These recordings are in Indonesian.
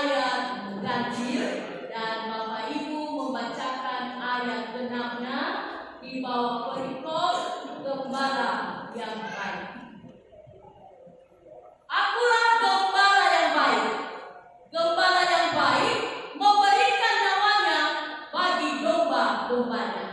ayat ganjil dan Bapak Ibu membacakan ayat genapnya di bawah perikop Gembala yang Baik. Akulah gembala yang baik. Gembala yang baik memberikan nyawanya bagi domba-dombanya.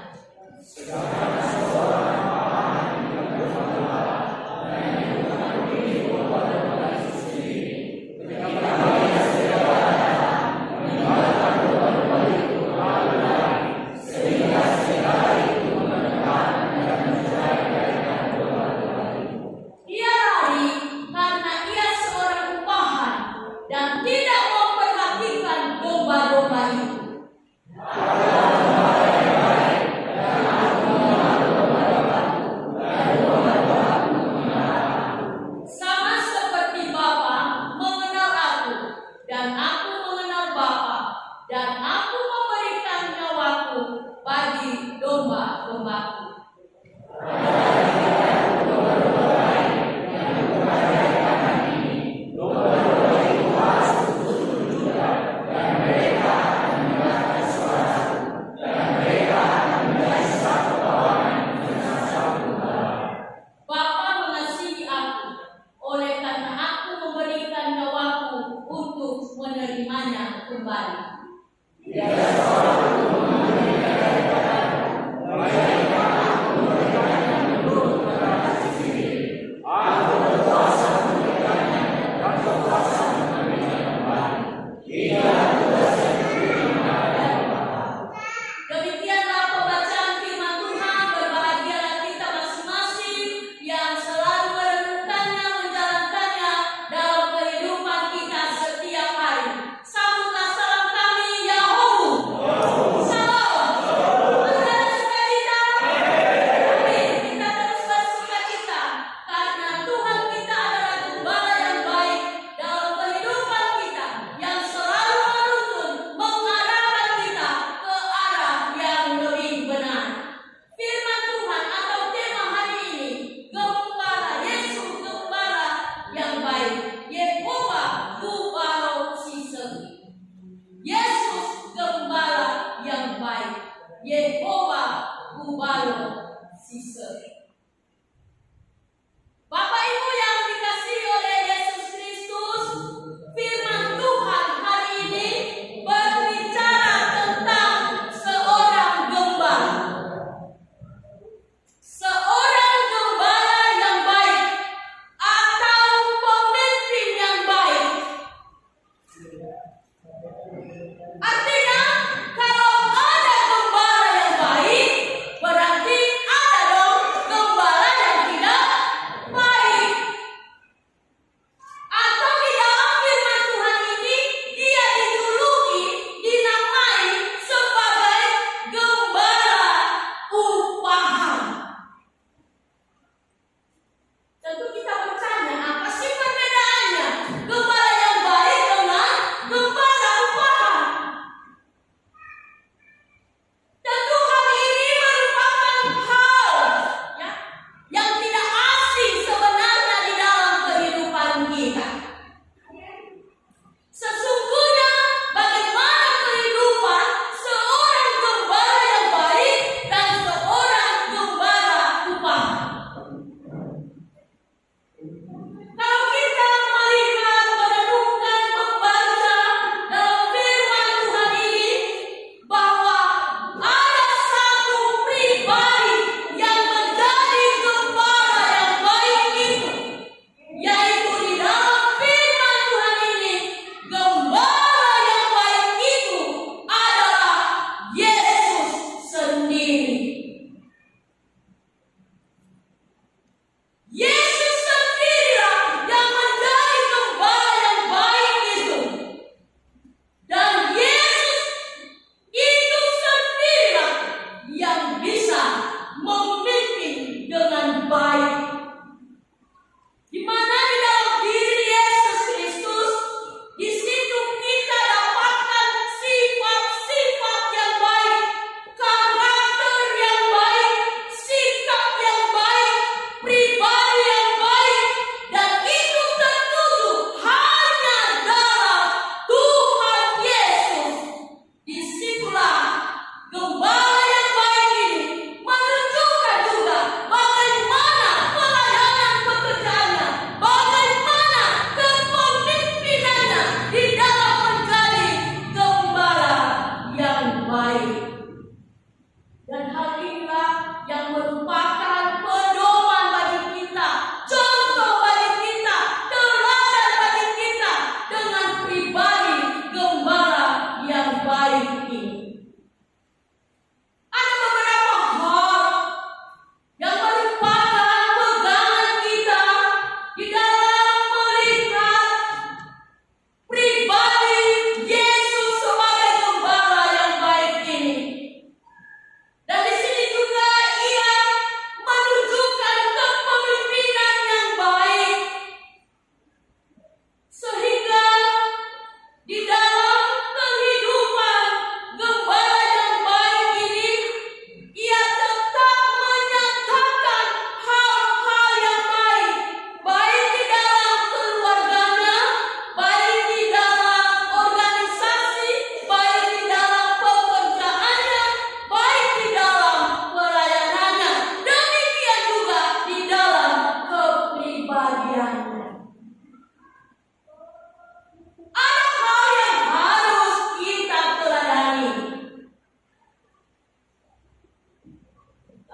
Artinya, kalau ada gembala yang baik, berarti ada dong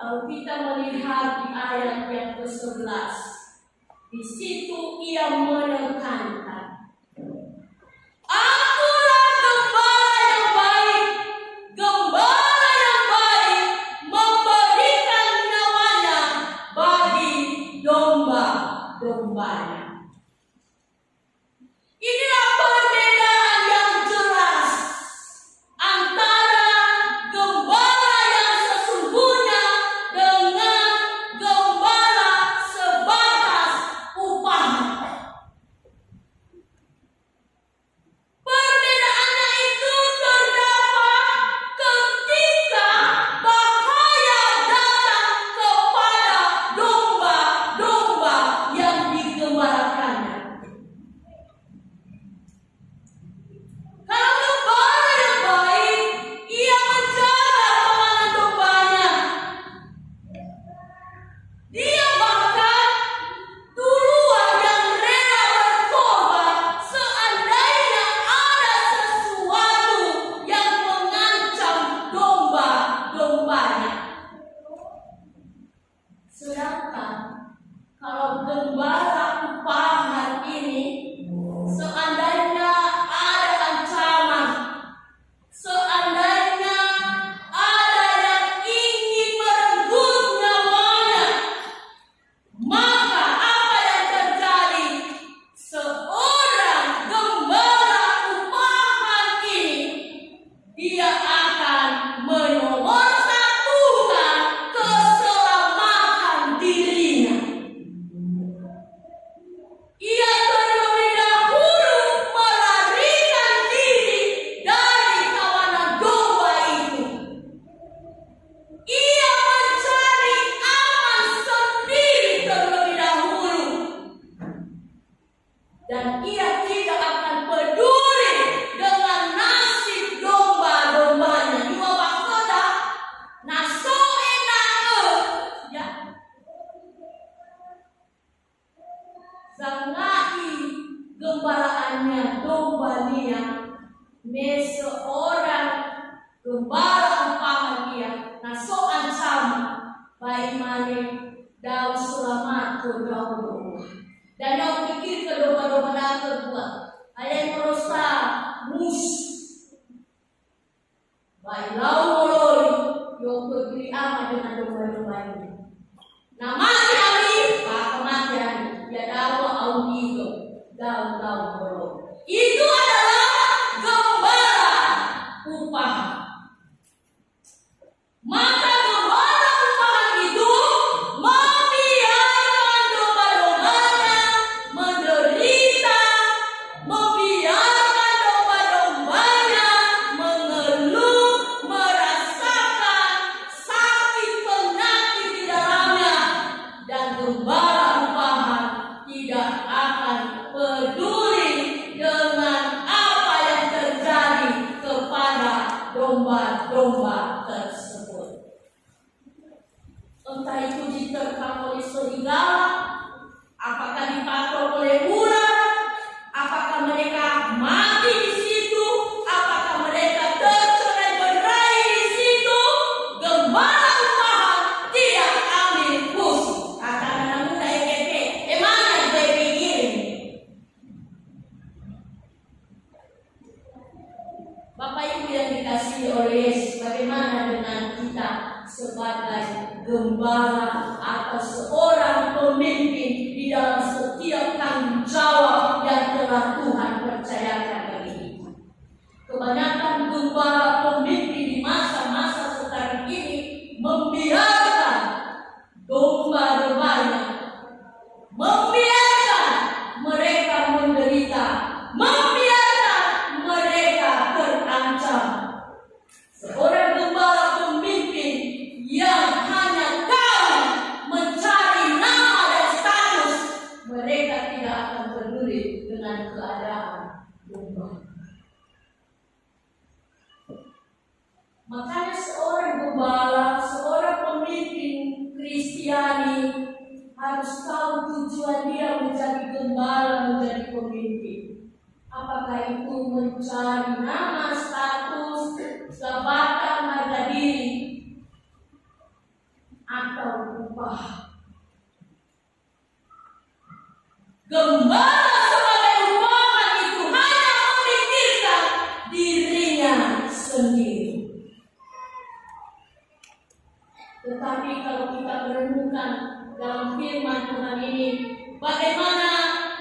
Kalau kita melihat di ayat yang ke-11, di situ ia menekankan, akulah gembala yang baik, gembala yang baik memberikan nyawanya bagi domba-dombanya. Inilah perbedaan yang jelas antara gembala yang sesungguhnya dengan gembala sebatas upah. Perbedaannya itu terdapat ketika bahaya datang kepada domba-domba yang digembalakannya. Kalau gembala yang baik, ia menjaga keamanan dombanya. Dia bahkan duluan yang rela berkorban seandainya ada sesuatu yang mengancam domba-dombanya. Sedangkan kalau gembala upahan ini, seandainya ada ancaman, seandainya ada yang ingin merenggut nyawanya, maka apa yang terjadi? Seorang gembala upahan ini, dia akan menomorsatukan keselamatan dirinya. Ia terlebih dahulu melarikan diri dari kawanan domba itu. Ia mencari aman sendiri terlebih dahulu. Dan ia tidak akan peduli dengan nasib domba-dombanya. Juga maksudnya, naso ya. Zangai gembalaannya domba dia, seorang gembala upahan dia, naso ancam baik mane daun selamat ke domba. Dan yang pikir ke domba-domba dan kedua, ada yang merasa mus, baik lau moloi, yang berdiri amat dengan domba-domba ini. Nah mati ali, maka mati ali, ya dawa audio, daun moloi. Itu adalah gembala upahan. Maka gembala upahan itu membiarkan domba-dombanya menderita, membiarkan domba-dombanya mengeluh, merasakan sakit penyakit di dalamnya, dan gembala upahan tidak akan peduli dengan apa yang terjadi kepada domba-domba tersebut. Entah itu diterkam oleh serigala, apakah dipatok oleh ular, apakah mereka mati di situ, apakah mereka tercerai-berai di situ, gembala upahan tidak ambil pusing. Kata anak muda EKP, emangnya gue pikirin? Bapak Ibu yang dikasihi oleh Yesus, bagaimana dengan kita sebagai gembala atau seorang pemimpin di dalam setiap tanggung jawab yang telah Tuhan percayakan bagi kita? Kebanyakan gembala pemimpin di masa-masa sekarang ini membiarkan domba-dombanya, membiarkan mereka menderita, membiarkan mereka terancam. Seorang gembala pemimpin yang hanya tahu mencari nama dan status, mereka tidak akan peduli dengan keadaan domba. Makanya seorang gembala, seorang pemimpin Kristiani harus tahu tujuan dia menjadi gembala, menjadi pemimpin. Apakah itu mencari nama, status, jabatan, harga diri, Gembala sebagai umpamaan itu hanya memikirkan dirinya sendiri. Tetapi kalau kita merenungkan dalam firman Tuhan ini, bagaimana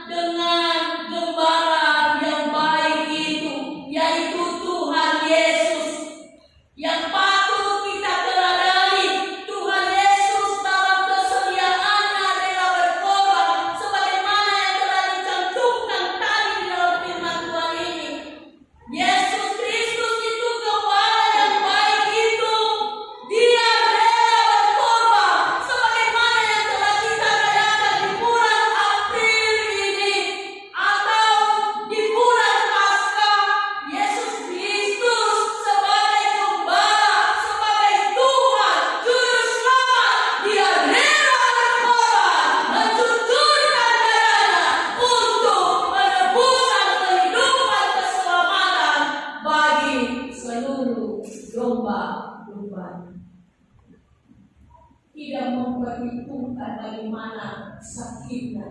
dengan gembala yang baik itu, yaitu Tuhan Yesus, yang patut kita teladani. Tuhan Yesus dalam kesediaannya rela berkorban, sebagaimana yang telah dicantumkan tadi di dalam firman Tuhan ini. Yesus Kristus itu gembala yang baik itu, Dia rela berkorban, sebagaimana yang telah kita rayakan di bulan April ini, atau di bulan Paskah. Yesus Kristus sebagai gembala, sebagai Tuhan Juru Selamat, Dia rela berkorban, mencucurkan darahnya untuk menebuskan kehidupan keselamatan bagi seluruh domba-domba. Tidak memperhitungkan bagaimana sakitnya,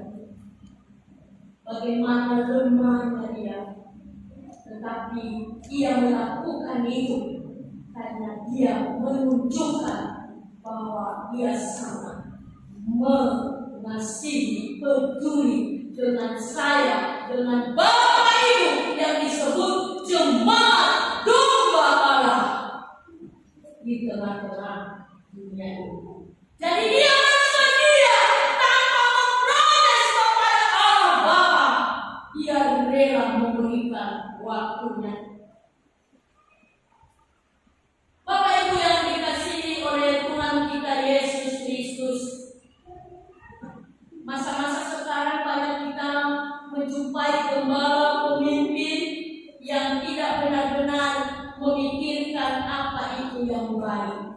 bagaimana lemahnya dia, tetapi Ia melakukan itu karena Dia menunjukkan bahwa Dia sangat mengasihi, peduli dengan saya, dengan Bapak Ibu yang disebut jemaat domba Allah di tengah-tengah dunia ini. Jadi Dia bersedia tanpa memprotes kepada Allah Bapa. Dia rela memberikan waktunya. Bapak Ibu yang dikasihi oleh Tuhan kita Yesus Kristus, masa-masa sekarang banyak kita menjumpai gembala pemimpin yang tidak benar-benar memikirkan apa itu yang baik.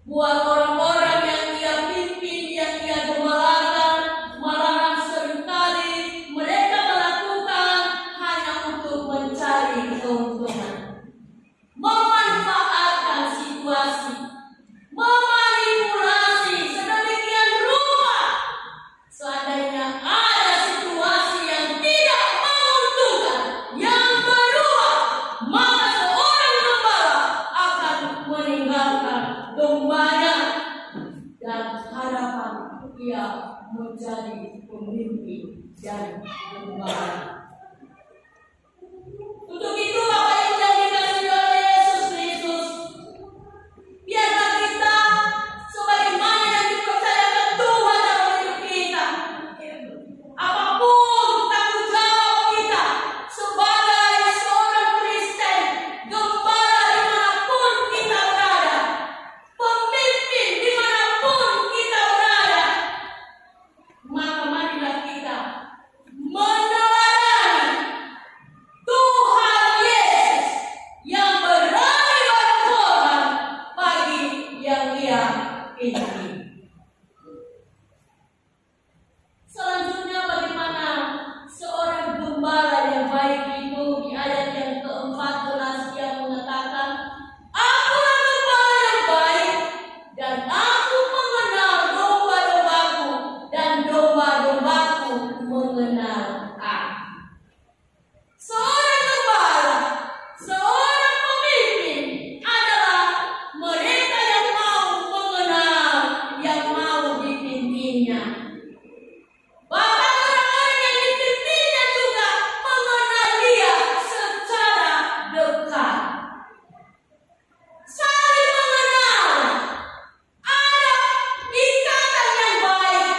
Buat orang-orang yang Dia pimpin, yang Dia gembalakan, malahan seringkali mereka melakukan hanya untuk mencari keuntungan, memanfaatkan situasi, memanipulasi sedemikian rupa. Seandainya ada situasi yang tidak menguntungkan, yang berubah, maka seorang gembala akan meninggalkan dombanya dan harapan ia menjadi pemimpin dan gembala. Untuk itu Bapak Ibu yang dikasihi oleh Yesus Kristus, biarlah kita sebagaimana yang dipercayakan Tuhan dalam hidup kita, apapun tanggung jawab kita sebagai seorang Kristen, gembala dimanapun kita berada, pemimpin dimanapun kita berada, maka marilah kita meneladani Tuhan Yesus yang berani berkorban bagi yang Ia pimpin. Selanjutnya, bagaimana seorang gembala yang baik itu di ayat yang ke-14 Dia mengatakan, "Akulah gembala yang baik, dan aku mengenal domba-dombaku, dan domba-dombaku mengenal aku." Seorang gembala, seorang pemimpin adalah mereka yang mau mengenal, yang mau dipimpinnya. Bahkan orang-orang yang dipimpinnya juga mengenal Dia secara dekat. Saling mengenal. Ada ikatan yang baik,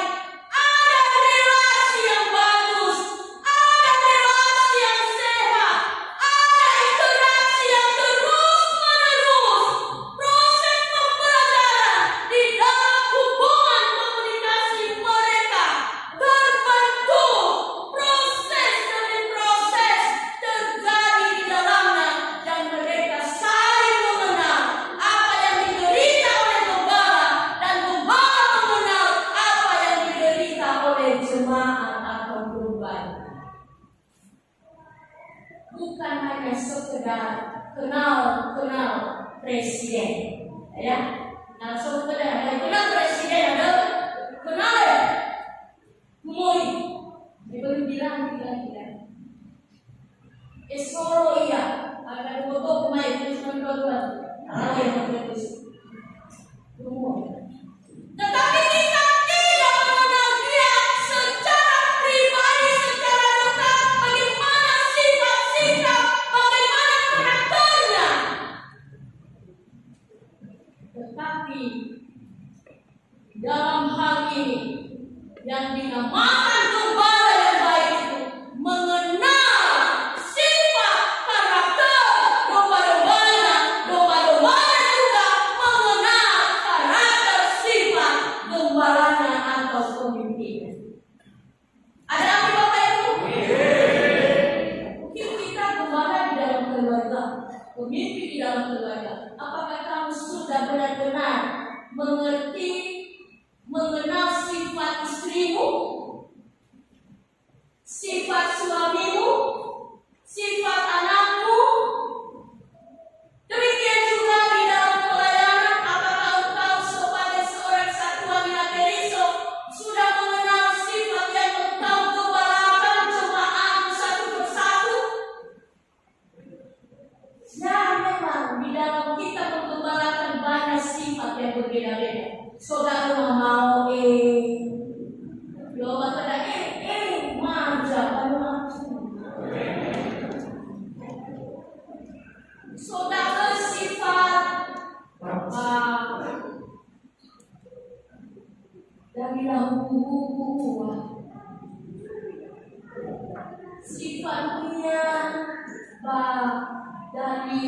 ada relasi yang bagus, ada relasi yang sehat, ada interaksi yang terus-menerus. Proses pembelajaran di dalam hubungan komunikasi mereka terbentuk, proses demi proses terjadi di dalamnya, dan mereka saling mengenal apa yang diderita oleh gembala, dan gembala mengenal apa yang diderita oleh jemaat atau domba. Bukan hanya sekedar kenal presiden, ya. Nah, sekedar kenal presiden, ada kenal ya, pikiran. Esoro iya, akan bodoh kumai Kristus Tuhan. Allah yang berkata. Tetapi kita tidak mengenal dia secara pribadi, secara dekat, bagaimana sifat-sifat, bagaimana karakternya. Tetapi dalam hal ini yang dinamakan gembala yang baik itu mengenal sifat karakter domba-dombanya juga mengenal karakter sifat gembalanya atau pemimpinnya. Ada apa Bapak Ibu? Mungkin kita gembala di dalam keluarga, pemimpin di dalam keluarga. Apakah kamu sudah benar-benar mengenal sifat istrimu, sifat suamimu, sifat anakmu? Demikian juga di dalam pelayanan, apakah engkau sebagai seorang satuan Kristo sudah mengenal sifat yang engkau gembalakan jemaatmu satu persatu? Ya, memang di dalam kita menggembalakan banyak sifat yang berbeda-beda. Saudara mau Yoba kada manja saudara sifat dari lampu sifatnya dari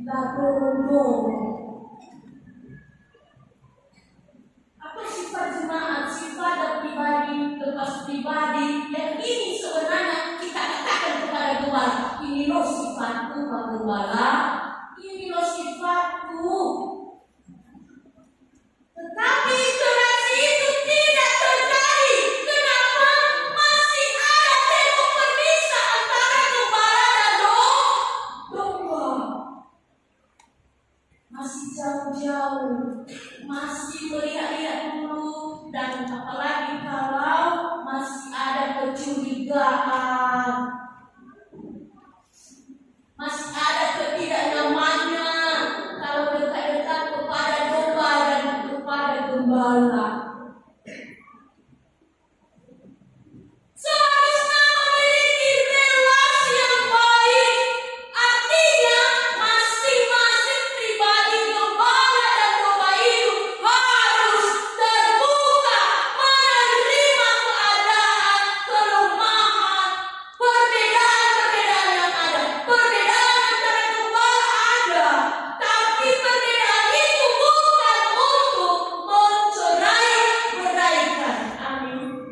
laboratorium. Sifat jemaat, sifat pribadi, lepas pribadi yang ini sebenarnya kita katakan kepada gembala, ini loh sifatku Pak Gembala, ini loh sifatku. Tetapi interaksi itu tidak terjadi. Kenapa? Masih ada tembok pemisah antara gembala dan domba. Masih jauh-jauh, masih melihat-lihat dulu, dan apalagi kalau masih ada kecurigaan, masih ada ketidaknyamanan kalau dekat-dekat kepada domba dan kepada gembala. Seharusnya memiliki relasi yang baik, artinya masing-masing pribadi gembala dan domba itu harus terbuka menerima keadaan, kelemahan, perbedaan-perbedaan yang ada. Perbedaan antara gembala ada, tapi perbedaan itu bukan untuk mencerai-beraikan. Amin.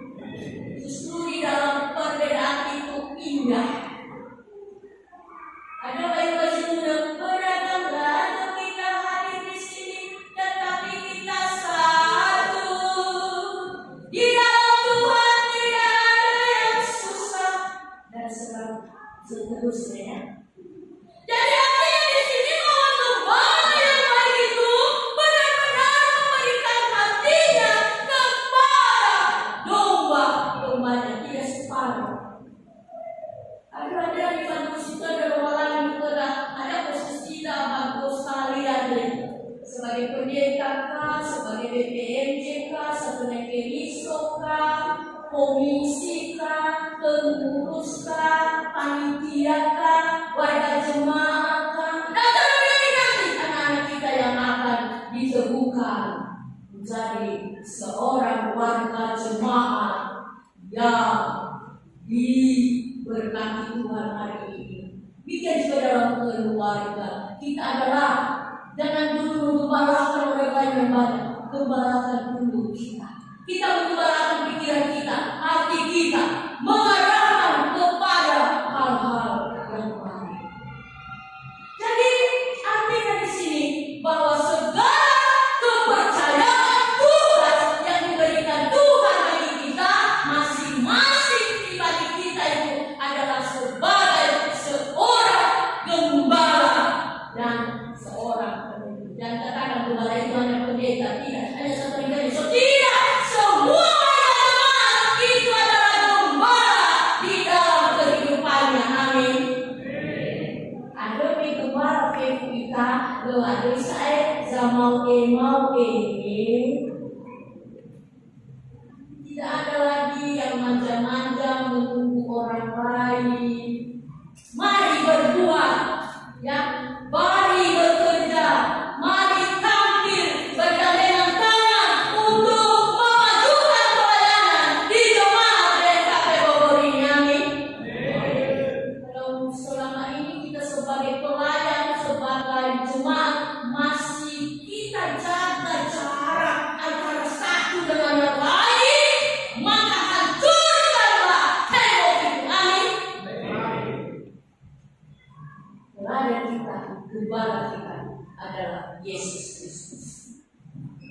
Justru di dalam perbedaan itu indah. Ada bayi-bayi muda beragam kita hadir di sini, tetapi kita satu. Di dalam Tuhan tidak ada yang susah dan seterusnya. Jadi artinya di sini bahwa gembala yang baik itu benar-benar memberikan hatinya kepada domba-dombanya, tidak separuh. Ada di kampus kita ada domba lain juga, ada posisi tidak bagus kalian sebagai pendeta kah, sebagai BPMJ kah, sebagai Kristo kah, komisi kah, pengurus kah, panitia kah, warga jemaat kah, dan terlebih nanti anak-anak kita yang akan diteguhkan menjadi seorang warga jemaat yang diberkati Tuhan hari ini. Demikian juga dalam keluarga kita adalah jangan dulu menggembalakan orang lain yang banyak, gembalakan dulu kita. Kita menggembalakan pikiran kita, hati kita, mengarahkan kepada hal-hal yang baik. Jadi artinya di sini bahwa segala kepercayaan tugas yang diberikan Tuhan bagi kita, masing-masing pribadi kita itu adalah sebagai seorang gembala dan seorang pemimpin. Dan katakan gembala itu hanya pendeta, tidak hanya satu pribadi. So tidak, semua jemaat itu adalah gembala di kita lo ada saya zamau tidak ada lagi yang manja-manja menunggu orang lain. Mari berbuat, ya, mari bekerja, mari tampil bergandengan tangan untuk memajukan pelayanan di jemaat GKP Bogor ini. Amin. Kalau selama ini kita sebagai pelayan, sebagai jemaat masih kita jaga jarak antara satu dengan yang lain, maka hancurkanlah tembok itu. Amin. Pelayan kita, gembala kita adalah Yesus Kristus.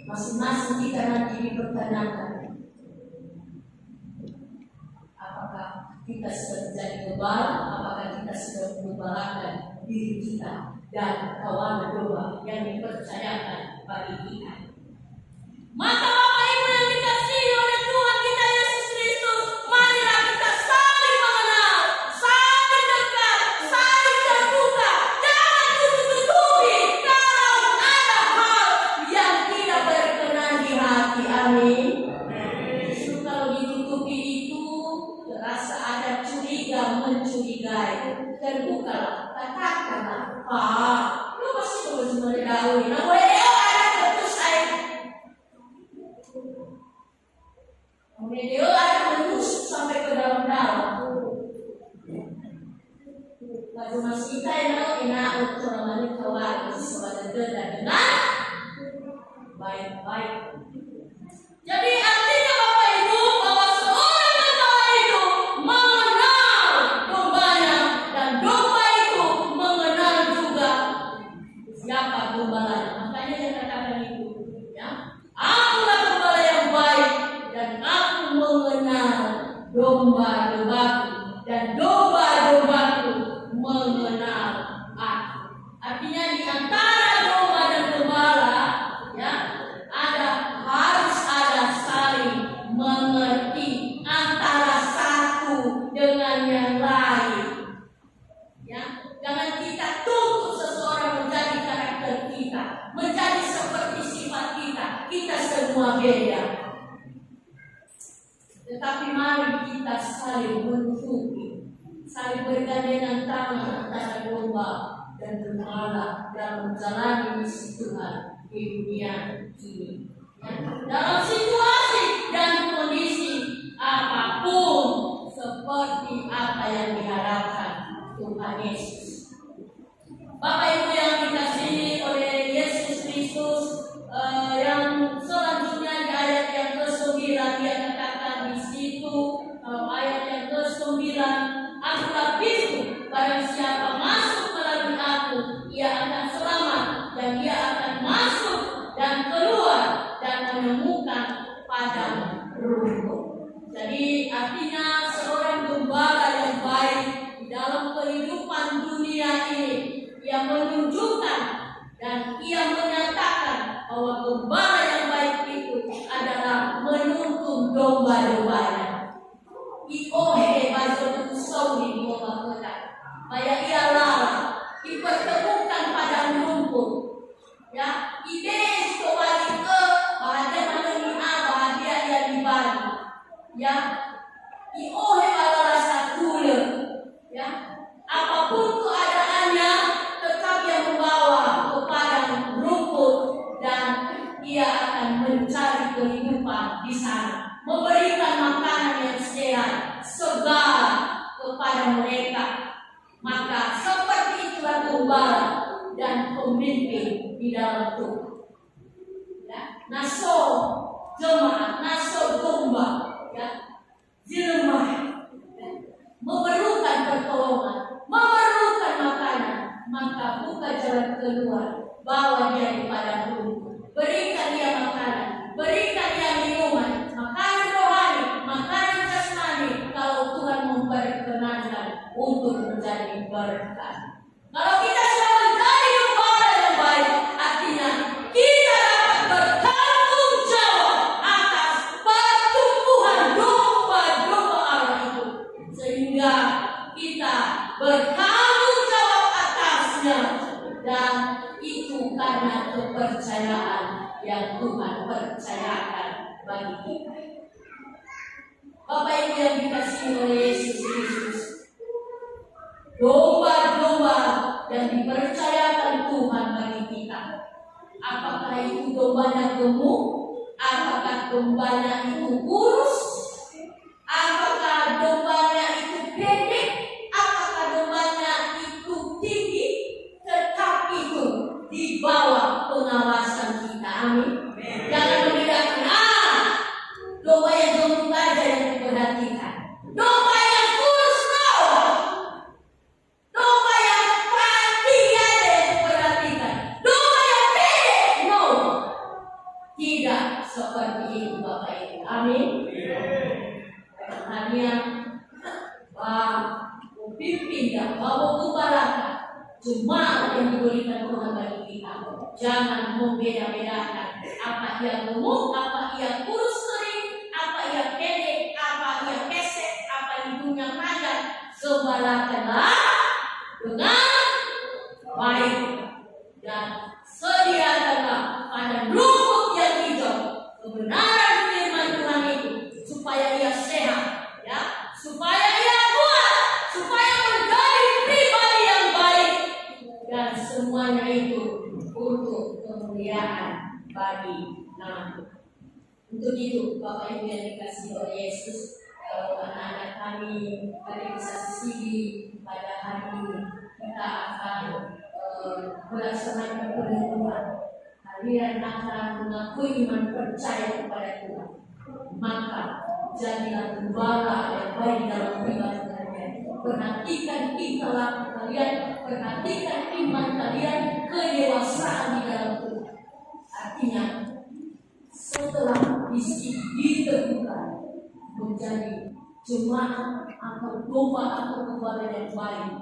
Masing-masing kita nanti dipertanyakan, apakah kita sudah menjadi gembala, apakah kita sudah menggembalakan diri kita dan kawan domba yang dipercayakan bagi kita. Maka Bapak Ibu yang dikasihi oleh Tuhan kita Yesus Kristus, marilah kita saling mengenal, saling dekat, saling terbuka. Jangan tutup-tutupi kalau ada hal yang tidak berkenan di hati. Amin. Justru kalau ditutupi itu terasa ada curiga mencurigai. Terbukalah, katakanlah, Pak, lu pasti harus mendahului. Nah, boleh ada putus saya. Dia ada menusuk sampai ke dalam-dalam. Lalu masih kita yang enak untuk menemani kawan sesuatu dengan baik-baik. Jadi artinya Bapak Ibu bahwa seorang gembala itu mengenal dombanya dan domba itu mengenal juga siapa gembalanya. Makanya dia katakan itu, ya, akulah gembala yang baik dan aku mengenal domba-dombaku dan domba-dombaku mengenal aku. Artinya di antara domba dan gembala, ya, harus ada saling mengerti antara satu dengan yang lain. Ya, jangan kita tuntut seseorang menjadi karakter kita, menjadi seperti sifat kita. Kita semua beda. Tetapi mari kita saling menutupi, saling bergandengan tangan antara domba dan gembala dalam menjalani misi Tuhan di dunia ini. Dalam situasi dan kondisi apapun, seperti apa yang diharapkan Tuhan Yesus. Bapak Ibu yang dikasihi oleh Yesus Kristus, yang selanjutnya di ayat yang ke-9 dia katakan di situ, ayat yang ke-9, akulah pintu, barang siapa masuk melalui aku, ia akan selamat dan ia akan masuk dan keluar dan menemukan padang rumput. Jadi artinya seorang gembala yang baik di dalam kehidupan dunia ini, ia menunjukkan dan ia menyatakan bahwa gembala yang baik itu adalah menuntun domba-dombanya. Iohe bazo sauri di bawah kota. Maya ia lala dipertemukan padang rumput. Ya, ide kembali ke bahagia mengenai bahagia ia dibagi. Ya, iohe balala satule. Ya, apapun keadaannya tetap yang membawa ke padang rumput dan ia akan mencari kehidupan di sana, memberikan makanan yang sehat, segar kepada mereka. Maka seperti itulah gembala dan pemimpin di dalam Tuhan. Ya, naso jemaat, naso domba, ya, jelema, ya, memerlukan pertolongan, memerlukan makanan, maka buka jalan keluar, bawa dia di padang rumput, berikan dia makanan, berikan dia minuman, makanan rohani, makanan jasmani, kalau Tuhan memperkenankan untuk menjadi berkat. Kalau kita sudah menjadi gembala yang baik, artinya kita dapat bertanggung jawab atas pertumbuhan domba-domba Allah itu, sehingga kita bertanggung jawab atasnya dan karena kepercayaan yang Tuhan percayakan bagi kita. Bapak Ibu yang dikasihi oleh Yesus Kristus, domba-domba yang dipercayakan Tuhan bagi kita, apakah itu dombanya gemuk, apakah dombanya itu kurus, apakah dombanya itu pendek, apakah dombanya itu tinggi, tetap itu di bawah pengawasan kita. Amin. Jangan membedakan, domba yang gemuk aja yang diperhatikan, domba yang kurus no, domba yang tinggi aja yang diperhatikan, domba yang pendek no. Tidak seperti itu Bapak Ibu. Amin. Hanya pimpin dan bawa kebaraka cuma yang diberikan Tuhan bagi kita. Jangan membeda-bedakan apa ia gemuk, apa ia kurus kering, apa ia pendek, apa ia pesek, apa hidungnya panjang. Gembalakanlah dengan baik dan sediakanlah pada rumput yang hijau kebenaran firman Tuhan itu, supaya ia sehat, ya, supaya ia kuat, supaya menjadi pribadi yang baik, dan semuanya itu untuk kemuliaan bagi nama Tuhan. Untuk itu Bapak Ibu yang dikasihi oleh Yesus, anak-anak kami organisasi pada hari ini kita akan melaksanakan perenungan. Kalian akan mengakui iman percaya kepada Tuhan, maka jadilah gembala yang baik dalam pribadi kalian. Perhatikan tingkah laku kalian, perhatikan iman kalian, kedewasaan di dalam Tuhan. Artinya setelah diteguhkan menjadi jemaat atau domba atau gembala yang baik,